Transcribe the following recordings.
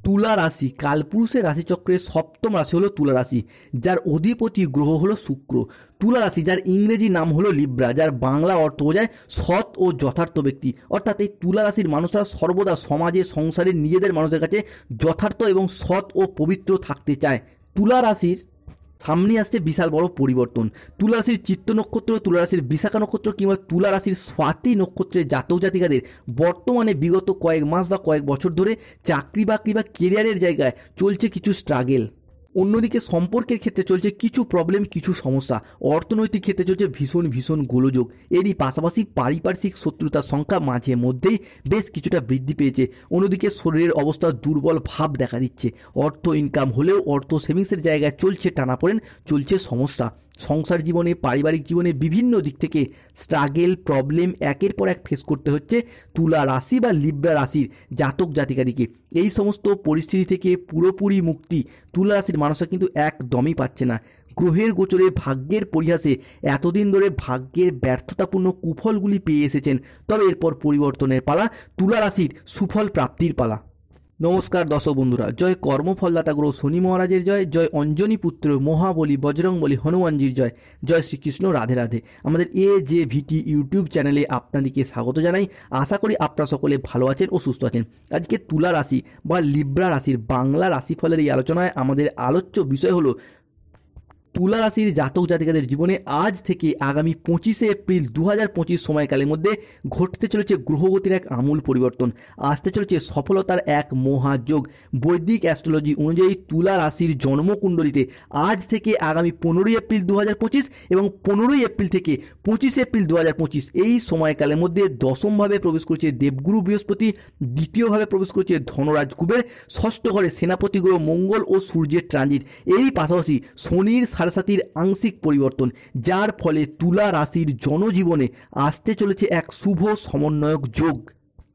তুলা রাশি কালপুরুষের রাশিচক্রের সপ্তম রাশি হলো তুলা রাশি, যার অধিপতি গ্রহ হলো শুক্র। তুলা রাশি যার ইংরেজি নাম হলো লিব্রা, যার বাংলা অর্থ বোঝায় সৎ ও যথার্থ ব্যক্তি। অর্থাৎ এই তুলা রাশির মানুষরা সর্বদা সমাজে সংসারে নিজেদের মানুষের কাছে যথার্থ এবং সৎ ও পবিত্র থাকতে চায়। তুলা রাশির সামনে আসছে বিশাল বড় পরিবর্তন। তুলা রাশির চিত্ত নক্ষত্র, তুলা রাশির বিশাখা নক্ষত্র কিংবা তুলা রাশির স্বাতি নক্ষত্রের জাতক জাতিকাদের বর্তমানে বিগত কয়েক মাস বা কয়েক বছর ধরে চাকরি বাকরি বা কেরিয়ারের জায়গায় চলছে কিছু স্ট্রাগেল। অন্যদিকে সম্পর্কের ক্ষেত্রে চলছে কিছু প্রবলেম, কিছু সমস্যা। অর্থনৈতিক ক্ষেত্রে চলছে ভীষণ গোলযোগ। এরই পাশাপাশি পারিপার্শ্বিক শত্রুতার সংখ্যা মাঝে মধ্যেই বেশ কিছুটা বৃদ্ধি পেয়েছে। অন্যদিকে শরীরের অবস্থা দুর্বল ভাব দেখা দিচ্ছে। অর্থ ইনকাম হলেও অর্থ সেভিংসের জায়গায় চলছে টানাপোড়েন, চলছে সমস্যা। সংসার জীবনে, পারিবারিক জীবনে বিভিন্ন দিক থেকে স্ট্রাগেল, প্রবলেম একের পর এক ফেস করতে হচ্ছে তুলা রাশি বা লিব্রা রাশির জাতক জাতিকাদিকে। এই সমস্ত পরিস্থিতি থেকে পুরোপুরি মুক্তি তুলা রাশির মানুষরা কিন্তু একদমই পাচ্ছে না। গ্রহের গোচরে, ভাগ্যের পরিহাসে এতদিন ধরে ভাগ্যের ব্যর্থতাপূর্ণ কুফলগুলি পেয়ে এসেছেন। তবে এরপর পরিবর্তনের পালা, তুলা রাশির সুফল প্রাপ্তির পালা। নমস্কার দর্শক বন্ধুরা, জয় কর্মফলদাতা গ্রহ শনি মহারাজের জয়, জয় অঞ্জনী পুত্র মহাবলী বজরংবলী হনুমানজির জয়, জয় শ্রীকৃষ্ণ, রাধে রাধে। আমাদের AJVT ইউটিউব চ্যানেলে আপনাদেরকে স্বাগত জানাই। আশা করি আপনারা সকলে ভালো আছেন ও সুস্থ আছেন। আজকে তুলা রাশি বা লিব্রা রাশির বাংলা রাশিফলের এই আলোচনায় আমাদের আলোচ্য বিষয় হলো তুলা রাশির জাতক জাতিকাদের জীবনে আজ থেকে আগামী 25শে এপ্রিল 2025 সময়কালের মধ্যে ঘটতে চলেছে গ্রহগতির এক আমূল পরিবর্তন। আসতে চলেছে সফলতার এক মহাযোগ। বৈদিক অ্যাস্ট্রোলজি অনুযায়ী তুলা রাশির জন্মকুণ্ডলিতে আজ থেকে আগামী 15ই এপ্রিল 2025 এবং 15ই এপ্রিল থেকে 25শে এপ্রিল 2025 এই সময়কালের মধ্যে দশমভাবে প্রবেশ করেছে দেবগুরু বৃহস্পতি, দ্বিতীয়ভাবে প্রবেশ করেছে ধনরাজ কুবের, ষষ্ঠ ঘরে সেনাপতি গ্রহ মঙ্গল ও সূর্যের ট্রানজিট। এরই পাশাপাশি শনির সাড়ে আংশিক পরিবর্তন, যার ফলে তুলা রাশির জনজীবনে আসতে চলেছে এক শুভ সমন্বয়ক যোগ।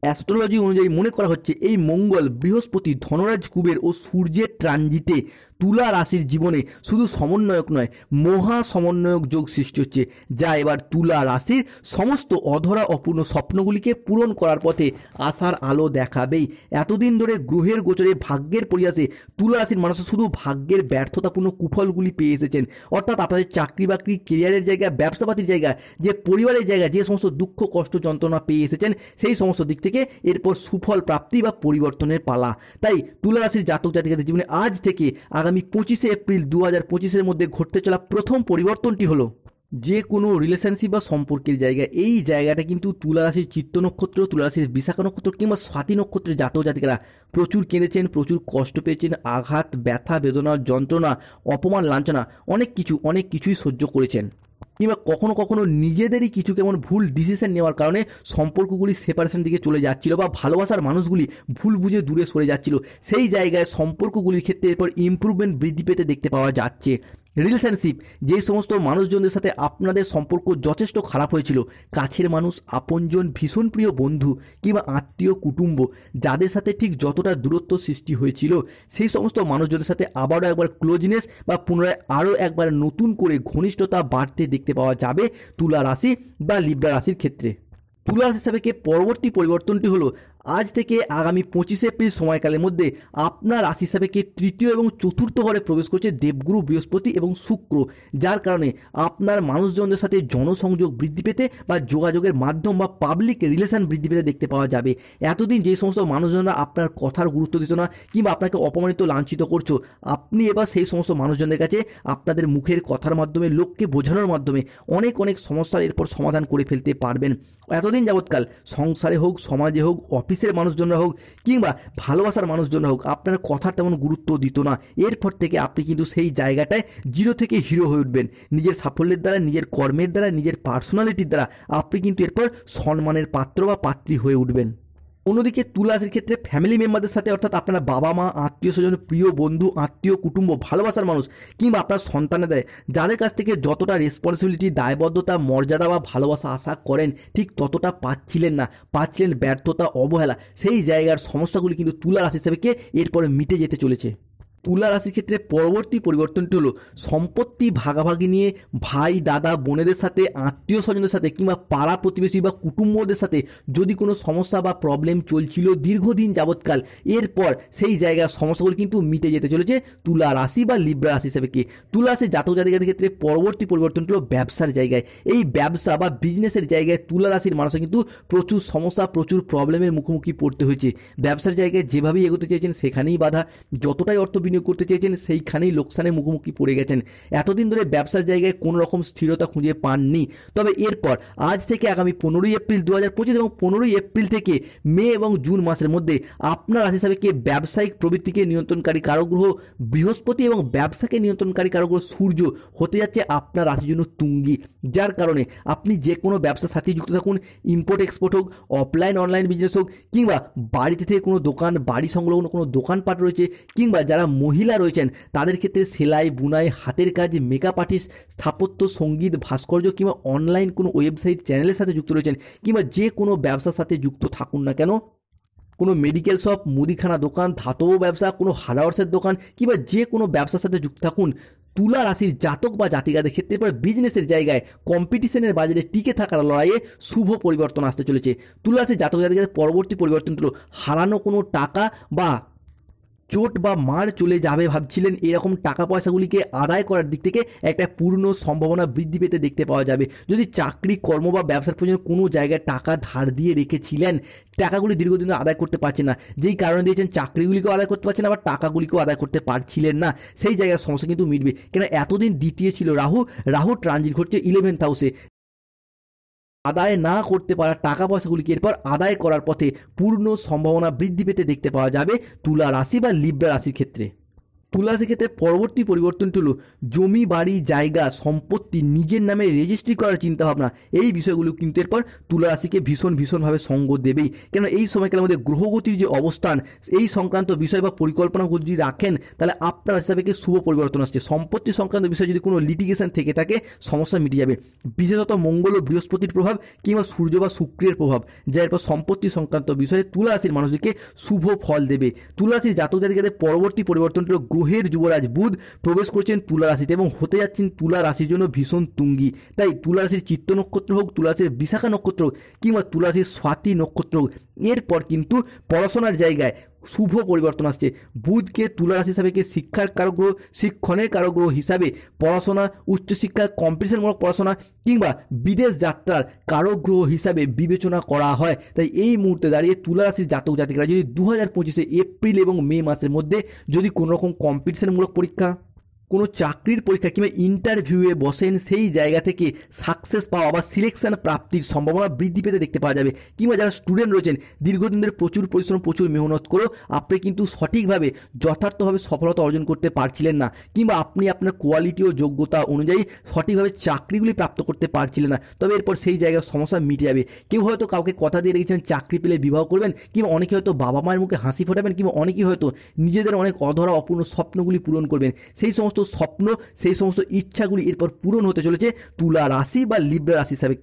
অ্যাস্ট্রোলজি অনুযায়ী মনে করা হচ্ছে এই মঙ্গল, বৃহস্পতি, ধনরাজ কুবের ও সূর্যের ট্রানজিটে তুলা রাশির জীবনে শুধু সমন্বয়ক নয়, মহা সমন্বয়ক যোগ সৃষ্টি হচ্ছে, যা এবার তুলা রাশির সমস্ত অধরা অপূর্ণ স্বপ্নগুলিকে পূরণ করার পথে আশার আলো দেখাবেই। এতদিন ধরে গ্রহের গোচরে, ভাগ্যের পরিহাসে তুলা রাশির মানুষ শুধু ভাগ্যের ব্যর্থতাপূর্ণ কুফলগুলি পেয়ে এসেছেন। অর্থাৎ আপনাদের চাকরি বাকরি, কেরিয়ারের জায়গা, ব্যবসাপাতির জায়গা, যে পরিবারের জায়গা, যে সমস্ত দুঃখ কষ্ট যন্ত্রণা পেয়ে এসেছেন, সেই সমস্ত দিক থেকে এরপর সুফল প্রাপ্তি বা পরিবর্তনের পালা। তাই তুলা রাশির জাতক জাতিকাদের জীবনে আজ থেকে আগামী 25শে এপ্রিল 2025-এর মধ্যে ঘটতে চলা প্রথম পরিবর্তনটি হলো যে কোনো রিলেশনশিপ বা সম্পর্কের জায়গা। এই জায়গাটা কিন্তু তুলা রাশির চিত্ত নক্ষত্র, তুলা রাশির বিশাখা নক্ষত্র কিংবা স্বাতি নক্ষত্রের জাতক জাতিকারা প্রচুর কেঁদেছেন, প্রচুর কষ্ট পেয়েছেন, আঘাত, ব্যথা, বেদনা, যন্ত্রণা, অপমান, লাঞ্ছনা অনেক কিছুই সহ্য করেছেন। কিংবা কখনো কখনো নিজেদেরই কিছু কেমন ভুল ডিসিশন নেওয়ার কারণে সম্পর্কগুলি সেপারেশন দিকে চলে যাচ্ছিল বা ভালোবাসার মানুষগুলি ভুল বুঝে দূরে সরে যাচ্ছিল। সেই জায়গায় সম্পর্কগুলির ক্ষেত্রে এরপর ইমপ্রুভমেন্ট বৃদ্ধি পেতে দেখতে পাওয়া যাচ্ছে। রিলেশনশিপ, যে সমস্ত মানুষজনদের সাথে আপনাদের সম্পর্ক যথেষ্ট খারাপ হয়েছিল, কাছের মানুষ, আপনজন, ভীষণ প্রিয় বন্ধু কিংবা আত্মীয় কুটুম্ব, যাদের সাথে ঠিক যতটা দূরত্ব সৃষ্টি হয়েছিল, সেই সমস্ত মানুষজনের সাথে আবারও একবার ক্লোজনেস বা পুনরায় আরও একবার নতুন করে ঘনিষ্ঠতা বাড়তে দেখতে পাওয়া যাবে তুলা রাশি বা লিব্রা রাশির ক্ষেত্রে। তুলা রাশি হিসাবে পরবর্তী পরিবর্তনটি হলো আজ থেকে আগামী 25শে এপ্রিল সময়কালের মধ্যে আপনার রাশি হিসাবে তৃতীয় এবং চতুর্থ ঘরে প্রবেশ করছে দেবগুরু বৃহস্পতি এবং শুক্র, যার কারণে আপনার মানুষজনদের সাথে জনসংযোগ বৃদ্ধি পেতে বা যোগাযোগের মাধ্যম বা পাবলিক রিলেশন বৃদ্ধি পেতে দেখতে পাওয়া যাবে। এতদিন যে সমস্ত মানুষজনরা আপনার কথার গুরুত্ব দিত না কিংবা আপনাকে অপমানিত, লাঞ্ছিত করছো, আপনি এবার সেই সমস্ত মানুষজনদের কাছে আপনাদের মুখের কথার মাধ্যমে, লোককে বোঝানোর মাধ্যমে অনেক সমস্যার এরপর সমাধান করে ফেলতে পারবেন। এতদিন যাবৎকাল সংসারে হোক, সমাজে হোক, অফিসের মানুষজনরা হোক কিংবা ভালোবাসার মানুষজনরা হোক আপনার কথার তেমন গুরুত্ব দিত না। এরপর থেকে আপনি কিন্তু সেই জায়গাটায় জিরো থেকে হিরো হয়ে উঠবেন। নিজের সাফল্যের দ্বারা, নিজের কর্মের দ্বারা, নিজের পার্সোনালিটির দ্বারা আপনি কিন্তু এরপর সম্মানের পাত্র বা পাত্রী হয়ে উঠবেন। অন্যদিকে তুলা রাশির ক্ষেত্রে ফ্যামিলি মেম্বারদের সাথে, অর্থাৎ আপনার বাবা মা, আত্মীয় স্বজন, প্রিয় বন্ধু, আত্মীয় কুটুম্ব, ভালোবাসার মানুষ কিংবা আপনার সন্তানের দেয়, যাদের কাছ থেকে যতটা রেসপন্সিবিলিটি, দায়বদ্ধতা, মর্যাদা বা ভালোবাসা আশা করেন ঠিক ততটা পাচ্ছিলেন না, পাচ্ছিলেন ব্যর্থতা, অবহেলা, সেই জায়গার সমস্যাগুলি কিন্তু তুলা রাশি হিসেবে এরপরে মিটে যেতে চলেছে। তুলা রাশির ক্ষেত্রে পরবর্তী পরিবর্তনটি হলো সম্পত্তি ভাগাভাগি নিয়ে ভাই দাদা বোনেদের সাথে, আত্মীয় স্বজনদের সাথে কিংবা পাড়া প্রতিবেশী বা কুটুম্বদের সাথে যদি কোনো সমস্যা বা প্রবলেম চলছিল দীর্ঘদিন যাবৎকাল, এরপর সেই জায়গার সমস্যাগুলি কিন্তু মিটে যেতে চলেছে তুলা রাশি বা লিব্রা রাশি হিসেবে। কি তুলা রাশির জাতক জাতিকাদের ক্ষেত্রে পরবর্তী পরিবর্তনটি হলো ব্যবসার জায়গায়। এই ব্যবসা বা বিজনেসের জায়গায় তুলা রাশির মানুষের কিন্তু প্রচুর সমস্যা, প্রচুর প্রবলেমের মুখোমুখি পড়তে হয়েছে। ব্যবসার জায়গায় যেভাবেই এগোতে চেয়েছেন সেখানেই বাধা, যতটাই অর্থ বিনিয়োগ করতে চেয়েছেন সেইখানেই লোকসানের মুখোমুখি পড়ে গেছেন। এতদিন ধরে ব্যবসার জায়গায় কোনো রকম স্থিরতা খুঁজে পাননি। তবে এরপর আজ থেকে আগামী 15ই এপ্রিল 2025 এবং 15ই এপ্রিল থেকে মে এবং জুন মাসের মধ্যে আপনার রাশি সাপেক্ষে ব্যবসায়িক প্রবৃত্তিকে নিয়ন্ত্রণকারী কারক গ্রহ বৃহস্পতি এবং ব্যবসাকে নিয়ন্ত্রণকারী কারক গ্রহ সূর্য হতে যাচ্ছে আপনার রাশির জন্য তুঙ্গি, যার কারণে আপনি যে কোনো ব্যবসার সাথে যুক্ত থাকুন, ইম্পোর্ট এক্সপোর্ট হোক, অফলাইন অনলাইন বিজনেস হোক, কিংবা বাড়িতে থেকে কোনো দোকান, বাড়ি সংলগ্ন কোনো দোকানপাট রয়েছে, কিংবা যারা মহিলা রয়েছেন তাদের ক্ষেত্রে সেলাই বুনাই, হাতের কাজ, মেকআপ আর্টিস্ট, স্থাপত্য, সঙ্গীত, ভাস্কর্য কিংবা অনলাইন কোনো ওয়েবসাইট চ্যানেলের সাথে যুক্ত রয়েছেন, কিংবা যে কোনো ব্যবসার সাথে যুক্ত থাকুন না কেন, কোনো মেডিকেল শপ, মুদিখানা দোকান, ধাতব ব্যবসা, কোনো হার্ডওয়্যার্সের দোকান কিংবা যে কোনো ব্যবসার সাথে যুক্ত থাকুন, তুলা রাশির জাতক বা জাতিকাদের ক্ষেত্রে এবার বিজনেসের জায়গায় কম্পিটিশনের বাজারে টিকে থাকার লড়াইয়ে শুভ পরিবর্তন আসতে চলেছে। তুলা রাশির জাতক জাতিকাদের পরবর্তী পরিবর্তন হলো হারানো কোনো টাকা বা চোট বা মার চলে যাবে ভাবছিলেন, এরকম টাকা পয়সাগুলিকে আদায় করার দিক থেকে একটা পূর্ণ সম্ভাবনা বৃদ্ধি পেতে দেখতে পাওয়া যাবে। যদি চাকরি, কর্ম বা ব্যবসার প্রয়োজনে কোনো জায়গায় টাকা ধার দিয়ে রেখেছিলেন, টাকাগুলি দীর্ঘদিন আদায় করতে পারছেন না, যেই কারণে দিয়েছেন চাকরিগুলিকেও আদায় করতে পারছেন না, আবার টাকাগুলিকেও আদায় করতে পারছিলেন না, সেই জায়গার সমস্যা কিন্তু মিটবে। কেন এতদিন দ্বিতীয় ছিল রাহু ট্রানজিট ঘটছে 11th হাউসে। আদায় না করতে পারা টাকা পয়সাগুলিকে এরপর আদায় করার পথে পূর্ণ সম্ভাবনা বৃদ্ধি পেতে দেখতে পাওয়া যাবে তুলা রাশি বা লিব্রা রাশির ক্ষেত্রে। তুলা রাশির ক্ষেত্রে পরবর্তী পরিবর্তনটি হলো জমি, বাড়ি, জায়গা, সম্পত্তি নিজের নামে রেজিস্ট্রি করার চিন্তাভাবনা। এই বিষয়গুলো কিন্তু এরপর তুলা রাশিকে ভীষণভাবে সঙ্গ দেবেই। কেন এই সময়কালের মধ্যে গ্রহগতির যে অবস্থান, এই সংক্রান্ত বিষয় বা পরিকল্পনাগুলো যদি রাখেন তাহলে আপনার রাশি সাপেক্ষে শুভ পরিবর্তন আসছে। সম্পত্তি সংক্রান্ত বিষয়ে যদি কোনো লিটিগেশন থেকে থাকে সমস্যা মিটে যাবে। বিশেষত মঙ্গল ও বৃহস্পতির প্রভাব কিংবা সূর্য বা শুক্রের প্রভাব, যা এরপর সম্পত্তি সংক্রান্ত বিষয়ে তুলা রাশির মানুষদেরকে শুভ ফল দেবে। তুলা রাশির জাতক জাতিকাদের পরবর্তী পরিবর্তনটি হলো গ্রহের যুবরাজ বুধ প্রবেশ করছেন তুলা রাশিতে এবং হতে যাচ্ছেন তুলা রাশির জন্য ভীষণ তুঙ্গি। তাই তুলা রাশির চিত্ত নক্ষত্র হোক, তুলা রাশির বিশাখা নক্ষত্র হোক কিংবা তুলা রাশির স্বাতী নক্ষত্র হোক, এরপর কিন্তু পড়াশোনার জায়গায় শুভ পরিবর্তন আসছে। বুধকে তুলা রাশি হিসাবে শিক্ষার কারক গ্রহ, শিক্ষণের কারক গ্রহ হিসাবে পড়াশোনা, উচ্চশিক্ষা, কম্পিটিশনমূলক পড়াশোনা কিংবা বিদেশ যাত্রার কারক গ্রহ হিসাবে বিবেচনা করা হয়। তাই এই মুহূর্তে দাঁড়িয়ে তুলা রাশির জাতক জাতিকারা যদি 2025 এপ্রিল এবং মে মাসের মধ্যে যদি কোনো রকম কম্পিটিশনমূলক পরীক্ষা, কোনো চাকরির পরীক্ষা কিংবা ইন্টারভিউয়ে বসেন, সেই জায়গা থেকে সাকসেস পাওয়া বা সিলেকশন প্রাপ্তির সম্ভাবনা বৃদ্ধি পেতে দেখতে পাওয়া যাবে। কিংবা যারা স্টুডেন্ট রয়েছেন দীর্ঘদিন ধরে প্রচুর পরিশ্রম, প্রচুর মেহনত করেও আপনি কিন্তু সঠিকভাবে যথার্থভাবে সফলতা অর্জন করতে পারছিলেন না, কিংবা আপনি আপনার কোয়ালিটি ও যোগ্যতা অনুযায়ী সঠিকভাবে চাকরিগুলি প্রাপ্ত করতে পারছিলেন না, তবে এরপর সেই জায়গার সমস্যা মিটে যাবে। কেউ হয়তো কাউকে কথা দিয়ে রেখেছেন চাকরি পেলে বিবাহ করবেন, কিংবা অনেকে হয়তো বাবা মায়ের মুখে হাসি ফোটাবেন, কিংবা অনেকেই হয়তো নিজেদের অনেক অধরা অপূর্ণ স্বপ্নগুলি পূরণ করবেন। সেই সমস্ত স্বপ্ন, সেই সমস্ত ইচ্ছাগুলি এরপর পূরণ হতে চলেছে তুলা রাশি বা লিব্রা রাশি হিসাবে।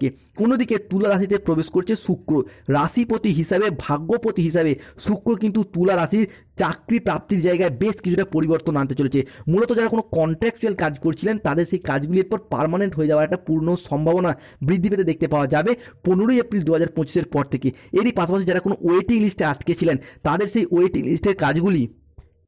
অন্যদিকে তুলা রাশিতে প্রবেশ করছে শুক্র, রাশিপতি হিসাবে, ভাগ্যপতি হিসাবে শুক্র কিন্তু তুলা রাশির চাকরি প্রাপ্তির জায়গায় বেশ কিছুটা পরিবর্তন আনতে চলেছে। মূলত যারা কোনো কন্ট্রাকচুয়াল কাজ করছিলেন তাদের সেই কাজগুলি এরপর পার্মানেন্ট হয়ে যাওয়ার একটা পূর্ণ সম্ভাবনা বৃদ্ধি পেতে দেখতে পাওয়া যাবে 15ই এপ্রিল 2025 পর থেকে। এরই পাশাপাশি যারা কোনো ওয়েটিং লিস্টে আটকে ছিলেন তাদের সেই ওয়েটিং লিস্টের কাজগুলি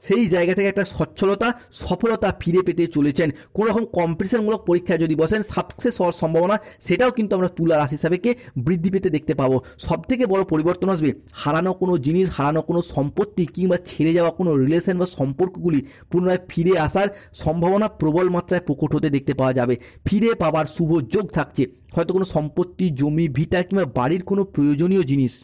সেই জায়গা থেকে একটা সচ্ছলতা, সফলতা ফিরে পেতে চলেছেন। কোনো রকম কম্পিটিশনমূলক পরীক্ষায় যদি বসেন সাকসেস হওয়ার সম্ভাবনা সেটাও কিন্তু আমরা তুলা রাশি হিসাবে বৃদ্ধি পেতে দেখতে পাবো। সবথেকে বড় পরিবর্তন আসবে হারানো কোনো জিনিস, হারানো কোনো সম্পত্তি কিংবা ছেড়ে যাওয়া কোনো রিলেশন বা সম্পর্কগুলি পুনরায় ফিরে আসার সম্ভাবনা প্রবল মাত্রায় প্রকট হতে দেখতে পাওয়া যাবে। ফিরে পাওয়ার শুভ যোগ থাকছে। হয়তো কোনো সম্পত্তি, জমি, ভিটা কিংবা বাড়ির কোনো প্রয়োজনীয় জিনিস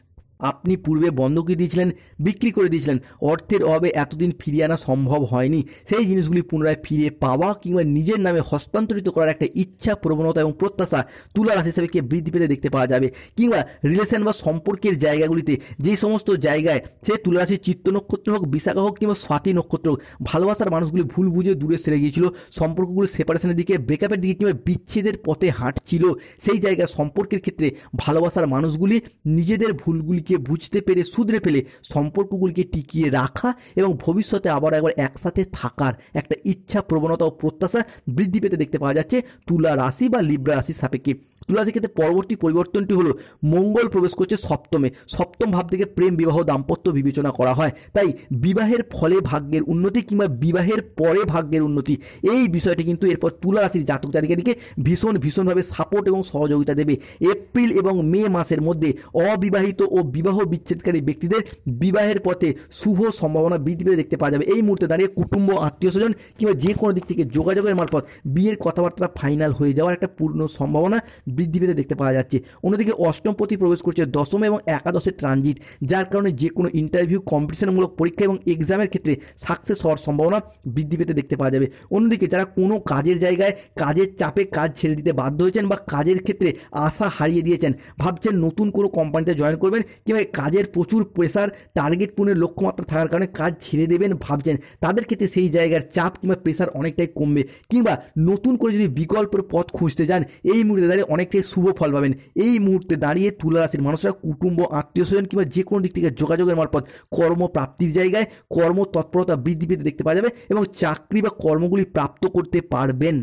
আপনি পূর্বে বন্ধকি দিয়েছিলেন, বিক্রি করে দিয়েছিলেন, অর্থের অভাবে এতদিন ফিরিয়ে আনা সম্ভব হয়নি, সেই জিনিসগুলি পুনরায় ফিরে পাওয়া কিংবা নিজের নামে হস্তান্তরিত করার একটা ইচ্ছা, প্রবণতা এবং প্রত্যাশা তুলা রাশি হিসেবে বৃদ্ধি পেতে দেখতে পাওয়া যাবে। কিংবা রিলেশন বা সম্পর্কের জায়গাগুলিতে যে সমস্ত জায়গায় সে তুলা রাশির চিত্ত নক্ষত্র হোক, বিশাখা হোক কিংবা স্বাতী নক্ষত্র হোক, ভালোবাসার মানুষগুলি ভুল বুঝে দূরে সেরে গিয়েছিল, সম্পর্কগুলো সেপারেশনের দিকে, ব্রেকআপের দিকে কিংবা বিচ্ছেদের পথে হাঁটছিল, সেই জায়গায় সম্পর্কের ক্ষেত্রে ভালোবাসার মানুষগুলি নিজেদের ভুলগুলিকে ভুলকে বুঝতে পেরে শুধরে ফেলে সম্পর্কগুলিকে টিকিয়ে রাখা এবং ভবিষ্যতে আবার একবার একসাথে থাকার একটা ইচ্ছা, প্রবণতা ও প্রত্যাশা বৃদ্ধি পেতে দেখতে পাওয়া যাচ্ছে তুলা রাশি বা লিব্রা রাশির সাপেক্ষে। তুলা রাশির ক্ষেত্রে পরবর্তী পরিবর্তনটি হলো মঙ্গল প্রবেশ করছে সপ্তমে। সপ্তম ভাব থেকে প্রেম, বিবাহ, দাম্পত্য বিবেচনা করা হয়। তাই বিবাহের ফলে ভাগ্যের উন্নতি কিংবা বিবাহের পরে ভাগ্যের উন্নতি, এই বিষয়টি কিন্তু এরপর তুলা রাশির জাতক জাতিকাদিকে ভীষণভাবে সাপোর্ট এবং সহযোগিতা দেবে। এপ্রিল এবং মে মাসের মধ্যে অবিবাহিত ও বিবাহ বিচ্ছেদকারী ব্যক্তিদের বিবাহের পথে শুভ সম্ভাবনা বৃদ্ধি পেতে দেখতে পাওয়া যাবে। এই মুহূর্তে দাঁড়িয়ে কুটুম্ব, আত্মীয় স্বজন কিংবা যে কোনো দিক থেকে যোগাযোগের মারফত বিয়ের কথাবার্তা ফাইনাল হয়ে যাওয়ার একটা পূর্ণ সম্ভাবনা বৃদ্ধি পেতে দেখতে পাওয়া যাচ্ছে। অন্যদিকে অষ্টমপতি প্রবেশ করছে দশম এবং একাদশের ট্রানজিট, যার কারণে যে কোনো ইন্টারভিউ, কম্পিটিশনমূলক পরীক্ষা এবং এক্সামের ক্ষেত্রে সাকসেস হওয়ার সম্ভাবনা বৃদ্ধি পেতে দেখতে পাওয়া যাবে। অন্যদিকে যারা কোনো কাজের জায়গায় কাজের চাপে কাজ ছেড়ে দিতে বাধ্য হয়েছেন বা কাজের ক্ষেত্রে আশা হারিয়ে দিয়েছেন, ভাবছেন নতুন কোনো কোম্পানিতে জয়েন করবেন কিংবা কাজের প্রচুর প্রেশার, টার্গেট পূরণের লক্ষ্যমাত্রা থাকার কারণে কাজ ছেড়ে দেবেন ভাবছেন, তাদের ক্ষেত্রে সেই জায়গার চাপ কিংবা প্রেশার অনেকটাই কমবে। কিংবা নতুন করে যদি বিকল্পের পথ খুঁজতে যান, এই মুহূর্তে দাঁড়িয়ে অনেকটাই শুভ ফল পাবেন। এই মুহূর্তে দাঁড়িয়ে তুলা রাশির মানুষরা কুটুম্ব, আত্মীয় স্বজন কিংবা যে কোনো দিক থেকে যোগাযোগের মারফত কর্মপ্রাপ্তির জায়গায় কর্মতৎপরতা বৃদ্ধি পেতে দেখতে পাওয়া যাবে এবং চাকরি বা কর্মগুলি প্রাপ্ত করতে পারবেন।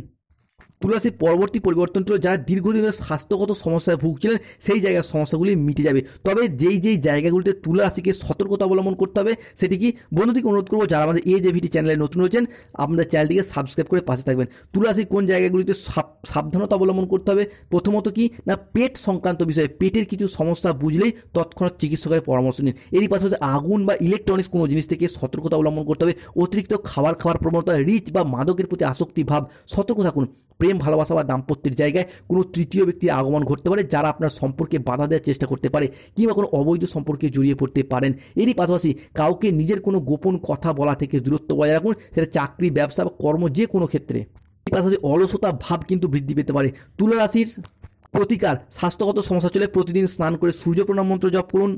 তুলা রাশির পরবর্তী পরিবর্তনটি হলো যারা দীর্ঘদিনের স্বাস্থ্যগত সমস্যায় ভুগছিলেন, সেই জায়গার সমস্যাগুলি মিটে যাবে। তবে যেই জায়গাগুলিতে তুলা রাশিকে সতর্কতা অবলম্বন করতে হবে সেটি কি, বন্ধুদেরকে অনুরোধ করবো যারা আমাদের AJVT চ্যানেলে নতুন হয়েছেন আপনাদের চ্যানেলটিকে সাবস্ক্রাইব করে পাশে থাকবেন। তুলা রাশির কোন জায়গাগুলিতে সাবধানতা অবলম্বন করতে হবে, প্রথমত কি না, পেট সংক্রান্ত বিষয়ে পেটের কিছু সমস্যা বুঝলেই তৎক্ষণাৎ চিকিৎসকের পরামর্শ নিন। এরই পাশাপাশি আগুন বা ইলেকট্রনিক্স কোনো জিনিস থেকে সতর্কতা অবলম্বন করতে হবে। অতিরিক্ত খাওয়ার প্রবণতা, রিচ বা মাদকের প্রতি আসক্তি ভাব, সতর্ক থাকুন। প্রেম, ভালোবাসা বা দাম্পত্যের জায়গায় কোনো তৃতীয় ব্যক্তির আগমন ঘটতে পারে যারা আপনার সম্পর্কে বাধা দেওয়ার চেষ্টা করতে পারে কিংবা কোনো অবৈধ সম্পর্কে জড়িয়ে পড়তে পারেন। এরই পাশাপাশি কাউকে নিজের কোনো গোপন কথা বলা থেকে দূরত্ব বজায় রাখুন, সেটা চাকরি, ব্যবসা বা কর্ম যে কোনো ক্ষেত্রে। এর পাশাপাশি অলসতা ভাব কিন্তু বৃদ্ধি পেতে পারে। তুলা রাশির প্রতিকার, স্বাস্থ্যগত সমস্যা চলে প্রতিদিন স্নান করে সূর্য প্রণাম মন্ত্র জপ করুন।